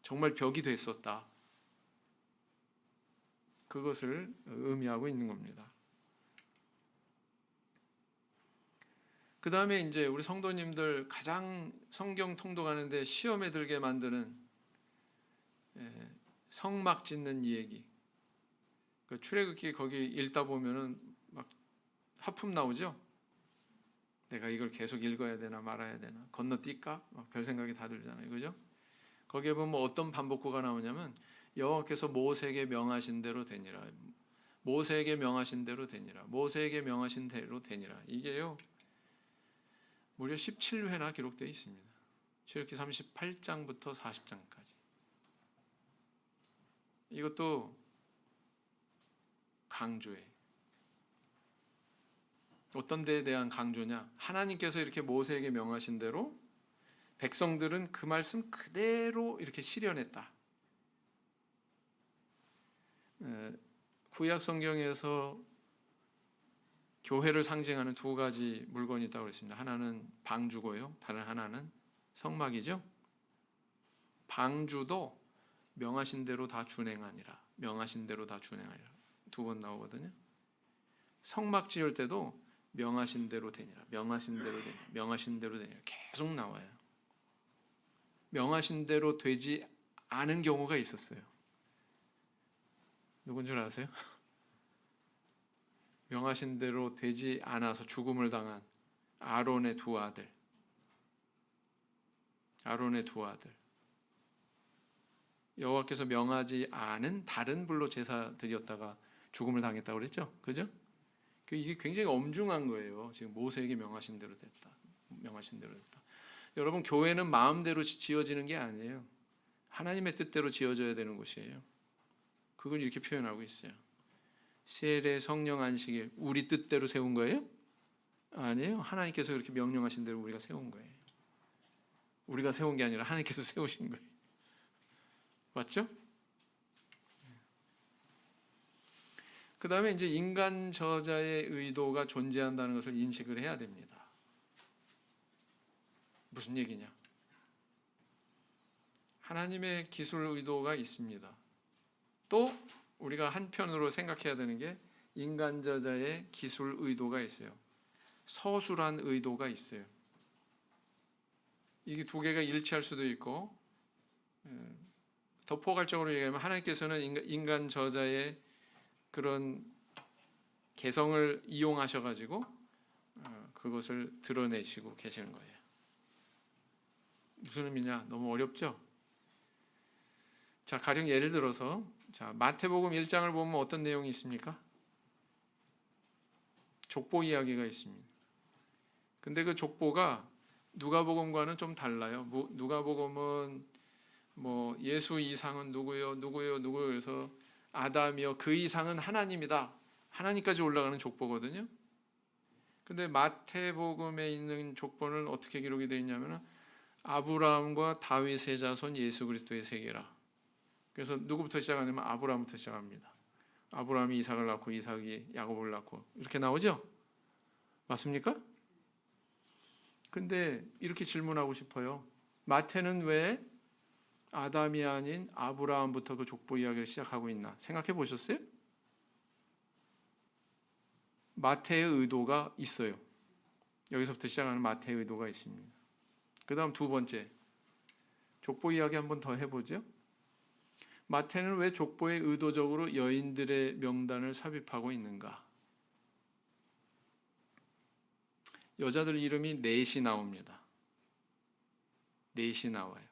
정말 벽이 됐었다. 그것을 의미하고 있는 겁니다. 그 다음에 이제 우리 성도님들 가장 성경 통독하는데 시험에 들게 만드는 성막 짓는 얘기. 그 출애굽기 거기 읽다 보면은 막 하품 나오죠. 내가 이걸 계속 읽어야 되나 말아야 되나 건너뛸까? 막 별 생각이 다 들잖아요, 그죠? 거기에 보면 어떤 반복구가 나오냐면 여호와께서 모세에게 명하신 대로 되니라. 모세에게 명하신 대로 되니라. 모세에게 명하신 대로 되니라. 이게요. 무려 17회나 기록되어 있습니다. 출애굽기 38장부터 40장까지. 이것도 강조해. 어떤 데에 대한 강조냐? 하나님께서 이렇게 모세에게 명하신 대로 백성들은 그 말씀 그대로 이렇게 실현했다. 구약 성경에서 교회를 상징하는 두 가지 물건이 있다고 그랬습니다. 하나는 방주고요. 다른 하나는 성막이죠. 방주도 명하신 대로 다 준행하니라. 명하신 대로 다 준행하니라. 두 번 나오거든요. 성막 지을 때도 명하신 대로 되니라. 명하신 대로 되니라. 명하신 대로 되니라. 계속 나와요. 명하신 대로 되지 않은 경우가 있었어요. 누군 줄 아세요? 명하신 대로 되지 않아서 죽음을 당한 아론의 두 아들. 아론의 두 아들. 여호와께서 명하지 않은 다른 불로 제사 드렸다가 죽음을 당했다고 그랬죠? 그죠? 이게 굉장히 엄중한 거예요. 지금 모세에게 명하신 대로 됐다. 명하신 대로 됐다. 여러분, 교회는 마음대로 지어지는 게 아니에요. 하나님의 뜻대로 지어져야 되는 곳이에요. 그걸 이렇게 표현하고 있어요. 세례 성령 안식일 우리 뜻대로 세운 거예요? 아니에요. 하나님께서 그렇게 명령하신 대로 우리가 세운 거예요. 우리가 세운 게 아니라 하나님께서 세우신 거예요. 맞죠? 그 다음에 이제 인간 저자의 의도가 존재한다는 것을 인식을 해야 됩니다. 무슨 얘기냐? 하나님의 기술 의도가 있습니다. 또 우리가 한편으로 생각해야 되는 게 인간 저자의 기술 의도가 있어요. 서술한 의도가 있어요. 이게 두 개가 일치할 수도 있고, 더 포괄적으로 얘기하면 하나님께서는 인간 저자의 그런 개성을 이용하셔가지고 그것을 드러내시고 계시는 거예요. 무슨 의미냐? 너무 어렵죠? 자, 가령 예를 들어서 마태복음 1장을 보면 어떤 내용이 있습니까? 족보 이야기가 있습니다. 근데 그 족보가 누가복음과는 좀 달라요. 누가복음은 뭐 예수 이상은 누구요? 그래서 아담이요. 그 이상은 하나님이다. 하나님까지 올라가는 족보거든요. 근데 마태복음에 있는 족보는 어떻게 기록이 되어 있냐면 아브라함과 다윗의 자손 예수 그리스도의 세계라. 그래서 누구부터 시작하냐면 아브라함부터 시작합니다. 아브라함이 이삭을 낳고 이삭이 야곱을 낳고 이렇게 나오죠? 맞습니까? 근데 이렇게 질문하고 싶어요. 마태는 왜 아담이 아닌 아브라함부터 그 족보 이야기를 시작하고 있나? 생각해 보셨어요? 마태의 의도가 있어요. 여기서부터 시작하는 마태의 의도가 있습니다. 그 다음 두 번째, 족보 이야기 한번 더 해보죠. 마태는 왜 족보에 의도적으로 여인들의 명단을 삽입하고 있는가? 여자들 이름이 넷이 나옵니다. 넷이 나와요.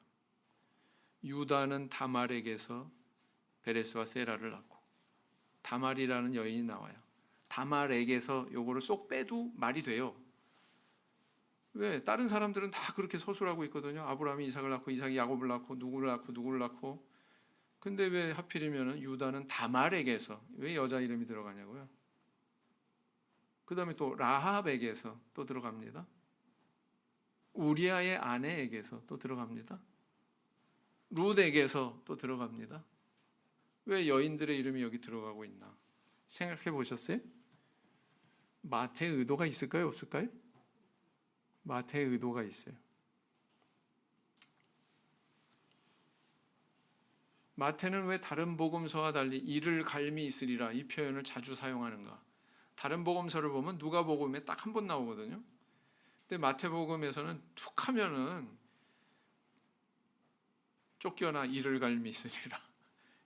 유다는 다말에게서 베레스와 세라를 낳고 다말이라는 여인이 나와요. 다말에게서 요거를 쏙 빼도 말이 돼요. 왜? 다른 사람들은 다 그렇게 서술하고 있거든요. 아브라함이 이삭을 낳고 이삭이 야곱을 낳고 누구를 낳고 누구를 낳고. 근데 왜 하필이면 유다는 다말에게서 왜 여자 이름이 들어가냐고요? 그 다음에 또 라합에게서 또 들어갑니다. 우리아의 아내에게서 또 들어갑니다. 룻에게서 또 들어갑니다. 왜 여인들의 이름이 여기 들어가고 있나? 생각해 보셨어요? 마태의 의도가 있을까요? 없을까요? 마태의 의도가 있어요. 마태는 왜 다른 복음서와 달리 이를 갈미 있으리라 이 표현을 자주 사용하는가? 다른 복음서를 보면 누가복음에 딱 한 번 나오거든요. 근데 마태복음에서는 툭 하면은 쫓겨나 이를 갈미 있으리라.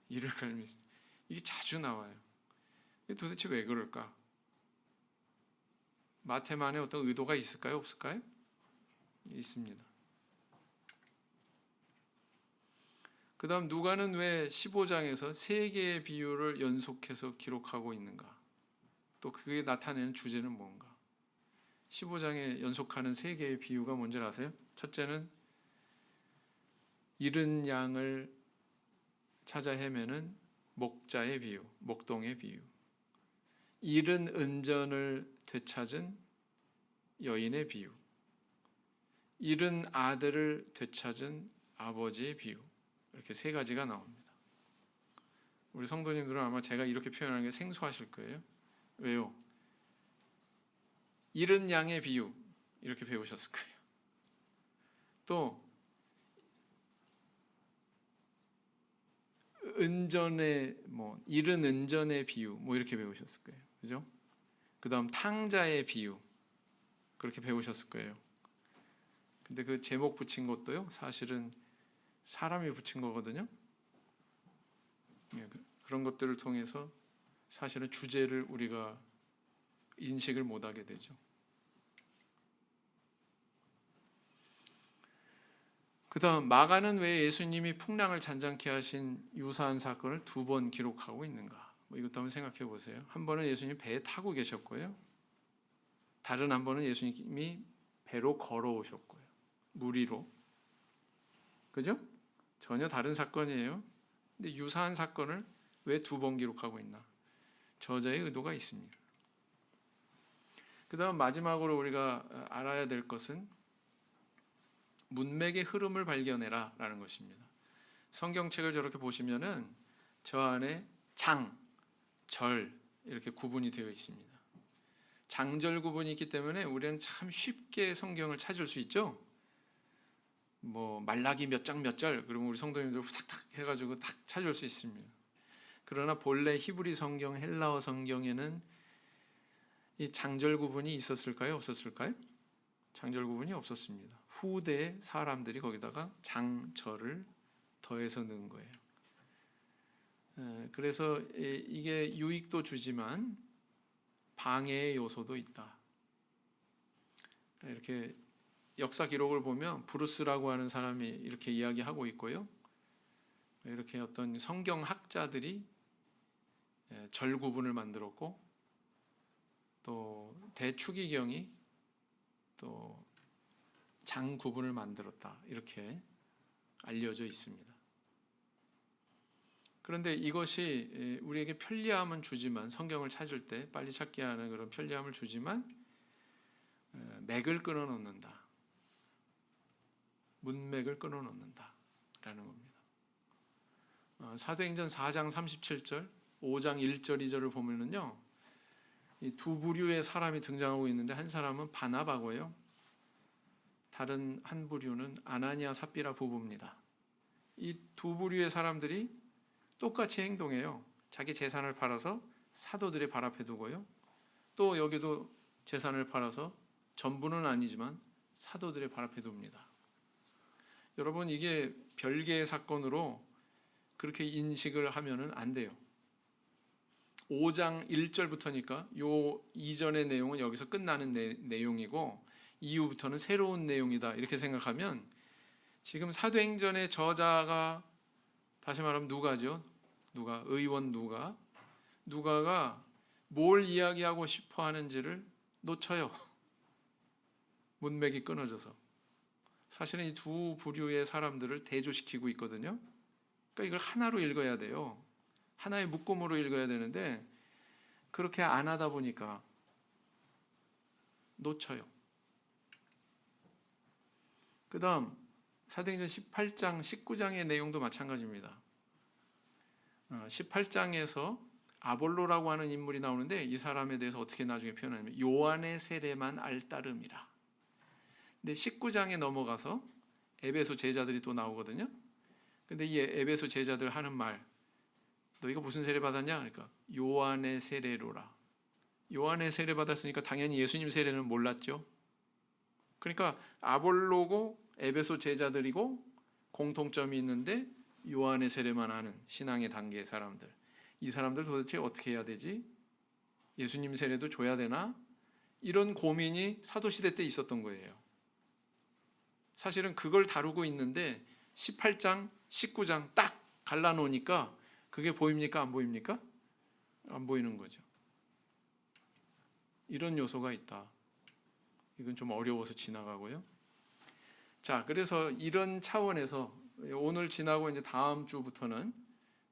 이를 갈미 있으리라. 이게 자주 나와요. 도대체 왜 그럴까? 마태만의 어떤 의도가 있을까요? 없을까요? 있습니다. 그 다음 누가는 왜 15장에서 세 개의 비유를 연속해서 기록하고 있는가? 또 그게 나타내는 주제는 뭔가? 15장에 연속하는 세 개의 비유가 뭔지 아세요? 첫째는 잃은 양을 찾아 헤매는 목자의 비유, 목동의 비유. 잃은 은전을 되찾은 여인의 비유. 잃은 아들을 되찾은 아버지의 비유. 이렇게 세 가지가 나옵니다. 우리 성도님들은 아마 제가 이렇게 표현하는 게 생소하실 거예요. 왜요? 잃은 양의 비유 이렇게 배우셨을 거예요. 또 은전의 잃은 은전의 비유 이렇게 배우셨을 거예요. 그죠? 그다음 탕자의 비유 그렇게 배우셨을 거예요. 근데 그 제목 붙인 것도요. 사실은 사람이 붙인 거거든요. 그런 것들을 통해서 사실은 주제를 우리가 인식을 못하게 되죠. 그 다음 마가는 왜 예수님이 풍랑을 잔잔케 하신 유사한 사건을 두 번 기록하고 있는가? 이것도 한번 생각해 보세요. 한 번은 예수님이 배에 타고 계셨고요. 다른 한 번은 예수님이 배로 걸어오셨고요. 물 위로. 그죠? 전혀 다른 사건이에요. 근데 유사한 사건을 왜 두 번 기록하고 있나? 저자의 의도가 있습니다. 그 다음 마지막으로 우리가 알아야 될 것은 문맥의 흐름을 발견해라 라는 것입니다. 성경책을 저렇게 보시면은 저 안에 장, 절 이렇게 구분이 되어 있습니다. 장절 구분이 있기 때문에 우리는 참 쉽게 성경을 찾을 수 있죠. 말라기 몇 장 몇 절 그러면 우리 성도님들 후닥닥 해가지고 딱 찾을 수 있습니다. 그러나 본래 히브리 성경, 헬라어 성경에는 이 장절 구분이 있었을까요? 없었을까요? 장절 구분이 없었습니다. 후대 사람들이 거기다가 장절을 더해서 넣은 거예요. 그래서 이게 유익도 주지만 방해의 요소도 있다. 이렇게 역사 기록을 보면 브루스라고 하는 사람이 이렇게 이야기하고 있고요. 이렇게 어떤 성경학자들이 절 구분을 만들었고 또 대추기경이 또 장 구분을 만들었다. 이렇게 알려져 있습니다. 그런데 이것이 우리에게 편리함은 주지만 성경을 찾을 때 빨리 찾게 하는 그런 편리함을 주지만 맥을 끊어놓는다. 문맥을 끊어놓는다 라는 겁니다. 사도행전 4장 37절 5장 1절 2절을 보면은요 이 두 부류의 사람이 등장하고 있는데 한 사람은 바나바고요 다른 한 부류는 아나니아 삽비라 부부입니다. 이 두 부류의 사람들이 똑같이 행동해요. 자기 재산을 팔아서 사도들의 발 앞에 두고요. 또 여기도 재산을 팔아서 전부는 아니지만 사도들의 발 앞에 둡니다. 여러분 이게 별개의 사건으로 그렇게 인식을 하면은 안 돼요. 5장 1절부터니까 요 이전의 내용은 여기서 끝나는 내용이고 이후부터는 새로운 내용이다 이렇게 생각하면 지금 사도행전의 저자가 다시 말하면 누가죠? 누가 의원 누가가 뭘 이야기하고 싶어 하는지를 놓쳐요. 문맥이 끊어져서. 사실은 이 두 부류의 사람들을 대조시키고 있거든요. 그러니까 이걸 하나로 읽어야 돼요. 하나의 묶음으로 읽어야 되는데 그렇게 안 하다 보니까 놓쳐요. 그 다음 사도행전 18장, 19장의 내용도 마찬가지입니다. 18장에서 아볼로라고 하는 인물이 나오는데 이 사람에 대해서 어떻게 나중에 표현하냐면 요한의 세례만 알따름이라. 근데 19장에 넘어가서 에베소 제자들이 또 나오거든요. 근데 이 에베소 제자들 하는 말, 너희가 무슨 세례 받았냐? 그러니까 요한의 세례로라. 요한의 세례 받았으니까 당연히 예수님 세례는 몰랐죠. 그러니까 아볼로고 에베소 제자들이고 공통점이 있는데 요한의 세례만 하는 신앙의 단계의 사람들. 이 사람들 도대체 어떻게 해야 되지? 예수님 세례도 줘야 되나? 이런 고민이 사도시대 때 있었던 거예요. 사실은 그걸 다루고 있는데 18장, 19장 딱 갈라놓으니까 그게 보입니까? 안 보입니까? 안 보이는 거죠. 이런 요소가 있다. 이건 좀 어려워서 지나가고요. 자, 그래서 이런 차원에서 오늘 지나고 이제 다음 주부터는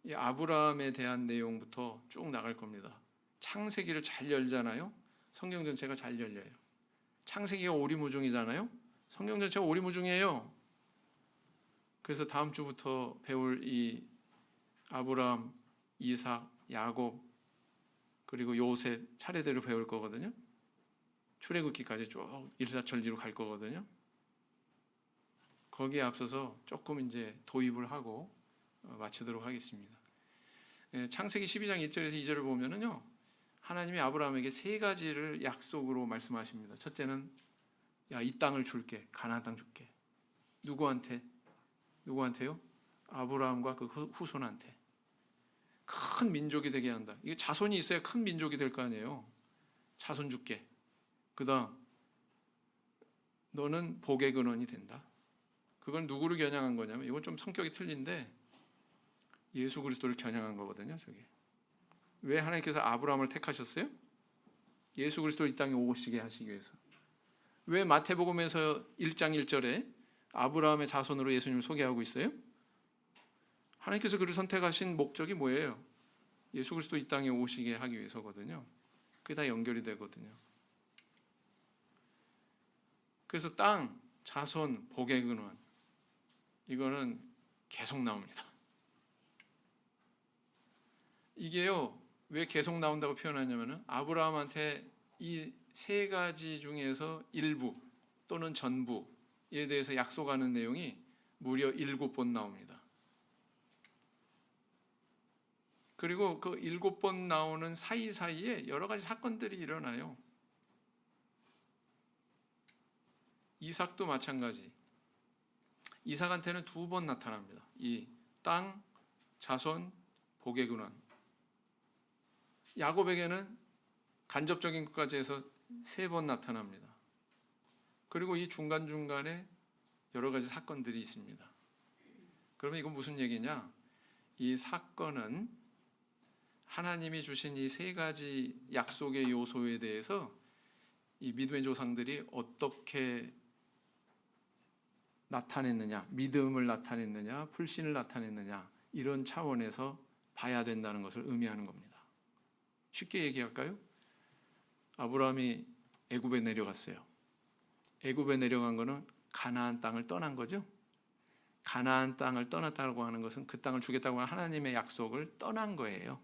이 아브라함에 대한 내용부터 쭉 나갈 겁니다. 창세기를 잘 열잖아요. 성경 전체가 잘 열려요. 창세기가 오리무중이잖아요. 성경 전체가 오리무중이에요. 그래서 다음 주부터 배울 이 아브라함, 이삭, 야곱 그리고 요셉 차례대로 배울 거거든요. 출애굽기까지 쭉 일사천리로 갈 거거든요. 거기에 앞서서 조금 이제 도입을 하고 마치도록 하겠습니다. 창세기 12장 1절에서 2절을 보면은요, 하나님이 아브라함에게 세 가지를 약속으로 말씀하십니다. 첫째는 야, 이 땅을 줄게, 가나안 땅 줄게. 누구한테? 누구한테요? 아브라함과 그 후손한테. 큰 민족이 되게 한다. 이게 자손이 있어야 큰 민족이 될 거 아니에요. 자손 줄게. 그다음 너는 복의 근원이 된다. 그건 누구를 겨냥한 거냐면 이건 좀 성격이 틀린데 예수 그리스도를 겨냥한 거거든요. 저게. 왜 하나님께서 아브라함을 택하셨어요? 예수 그리스도를 이 땅에 오시게 하시기 위해서. 왜 마태복음에서 1장 1절에 아브라함의 자손으로 예수님을 소개하고 있어요? 하나님께서 그를 선택하신 목적이 뭐예요? 예수 그리스도 이 땅에 오시게 하기 위해서거든요. 그게 다 연결이 되거든요. 그래서 땅, 자손, 복의 근원 이거는 계속 나옵니다. 이게요, 왜 계속 나온다고 표현하냐면은 아브라함한테 이 세 가지 중에서 일부 또는 전부에 대해서 약속하는 내용이 무려 7번 나옵니다. 그리고 그 7번 나오는 사이사이에 여러 가지 사건들이 일어나요. 이삭도 마찬가지. 이삭한테는 2번 나타납니다. 이 땅, 자손, 복의 근원. 야곱에게는 간접적인 것까지 해서 3번 나타납니다. 그리고 이 중간중간에 여러 가지 사건들이 있습니다. 그러면 이건 무슨 얘기냐? 이 사건은 하나님이 주신 이 3가지 약속의 요소에 대해서 이 믿음의 조상들이 어떻게 나타냈느냐, 믿음을 나타냈느냐, 불신을 나타냈느냐 이런 차원에서 봐야 된다는 것을 의미하는 겁니다. 쉽게 얘기할까요? 아브라함이 애굽에 내려갔어요. 애굽에 내려간 거는 가나안 땅을 떠난 거죠. 가나안 땅을 떠났다고 하는 것은 그 땅을 주겠다고 하는 하나님의 약속을 떠난 거예요.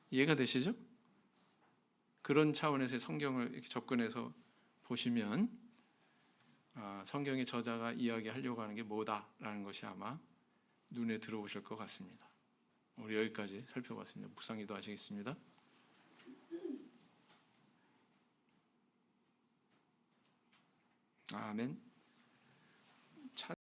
이해가 되시죠? 그런 차원에서 성경을 이렇게 접근해서 보시면 성경의 저자가 이야기하려고 하는 게 뭐다라는 것이 아마 눈에 들어오실 것 같습니다. 우리 여기까지 살펴봤습니다. 묵상기도 하시겠습니다. 아멘.